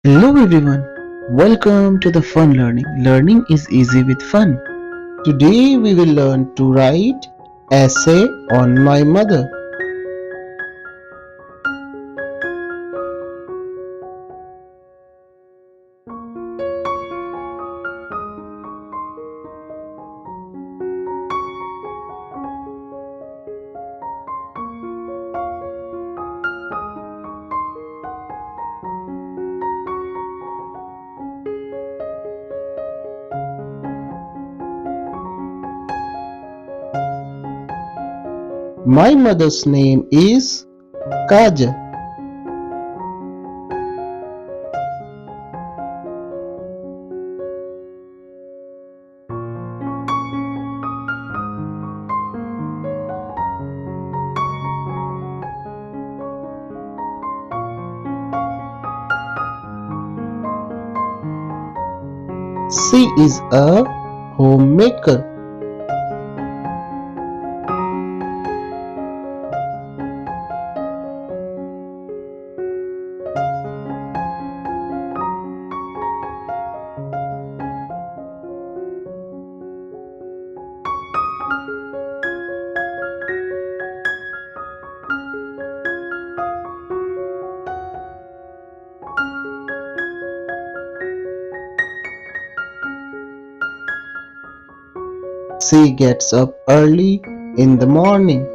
Hello everyone, welcome to the Fun Learning. Learning is easy with fun. Today we will learn to write essay on my mother. My mother's name is Kajal. She is a homemaker. She gets up early in the morning.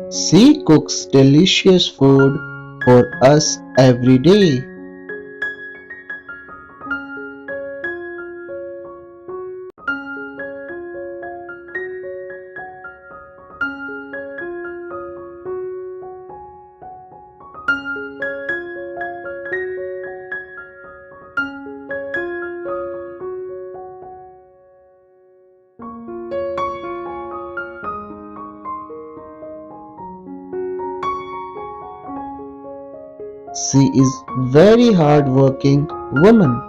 She cooks delicious food for us every day. She is very hardworking woman.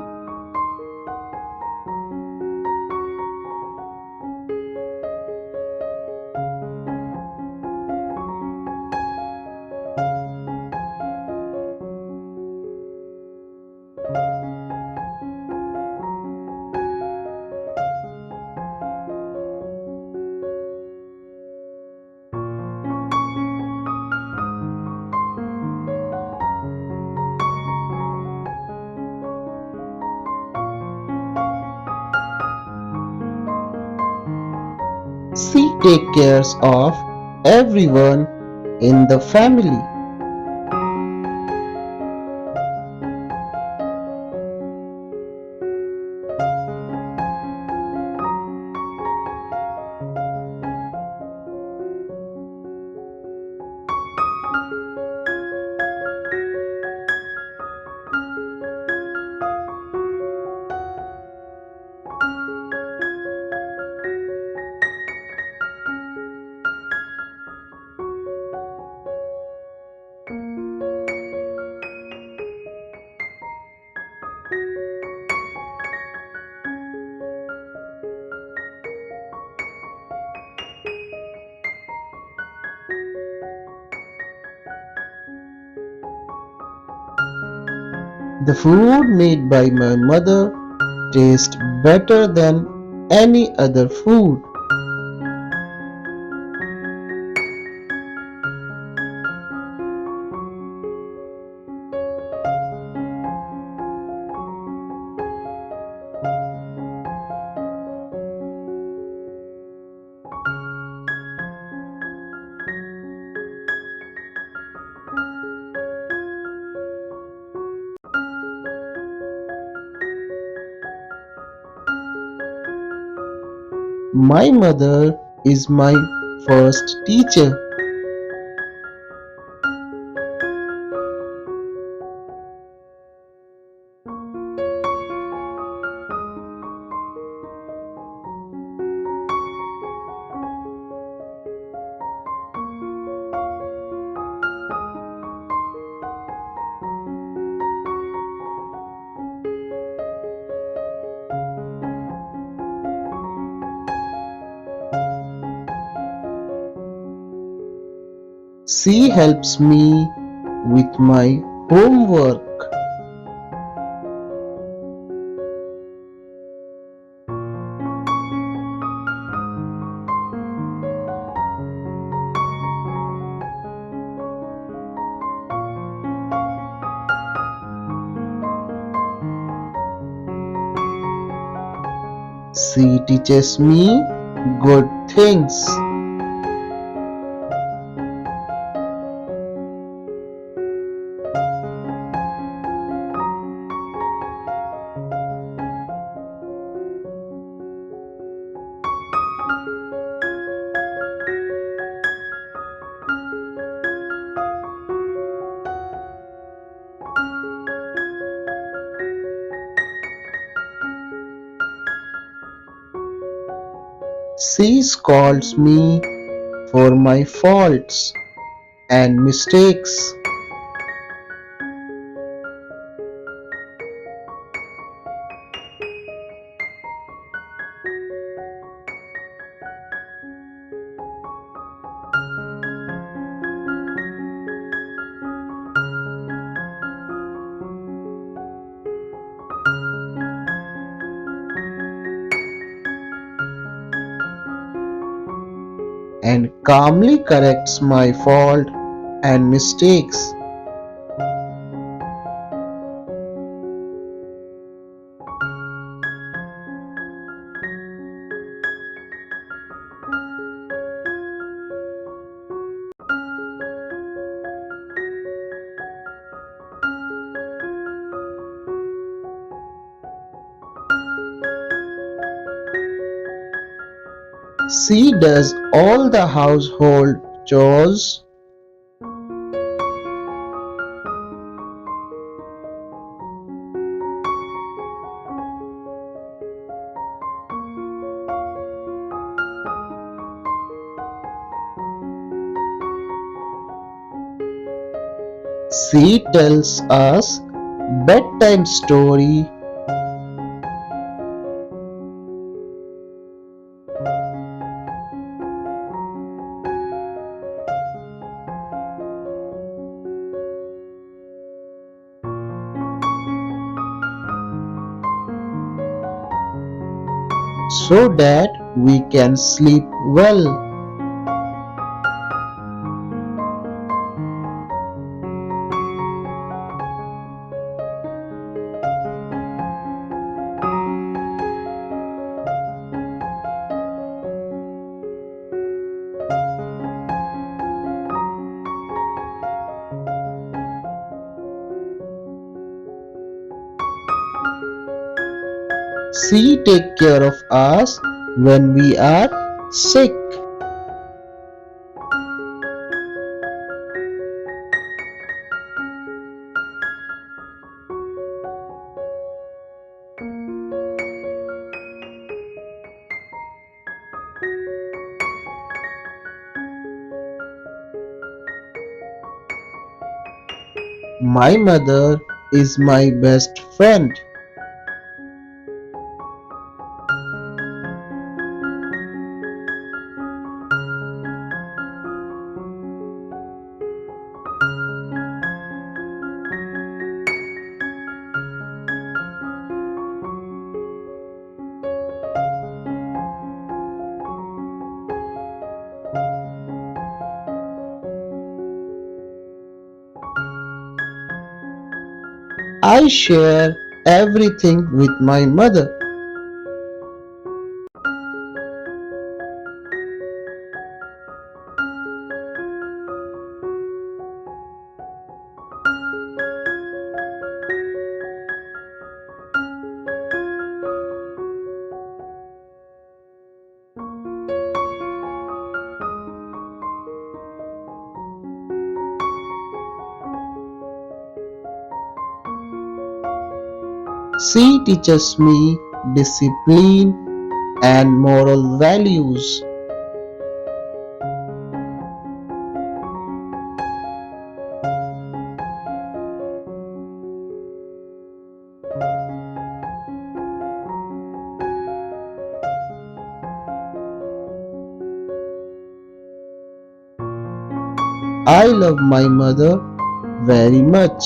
She takes care of everyone in the family. The food made by my mother tastes better than any other food. My mother is my first teacher. She helps me with my homework. She teaches me good things. She scolds me for my faults and mistakes. And calmly corrects my fault and mistakes. She does all the household chores. She tells us bedtime story. So that we can sleep well. She take care of us when we are sick. My mother is my best friend. I share everything with my mother. She teaches me discipline and moral values. I love my mother very much.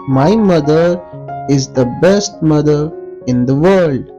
My mother is the best mother in the world.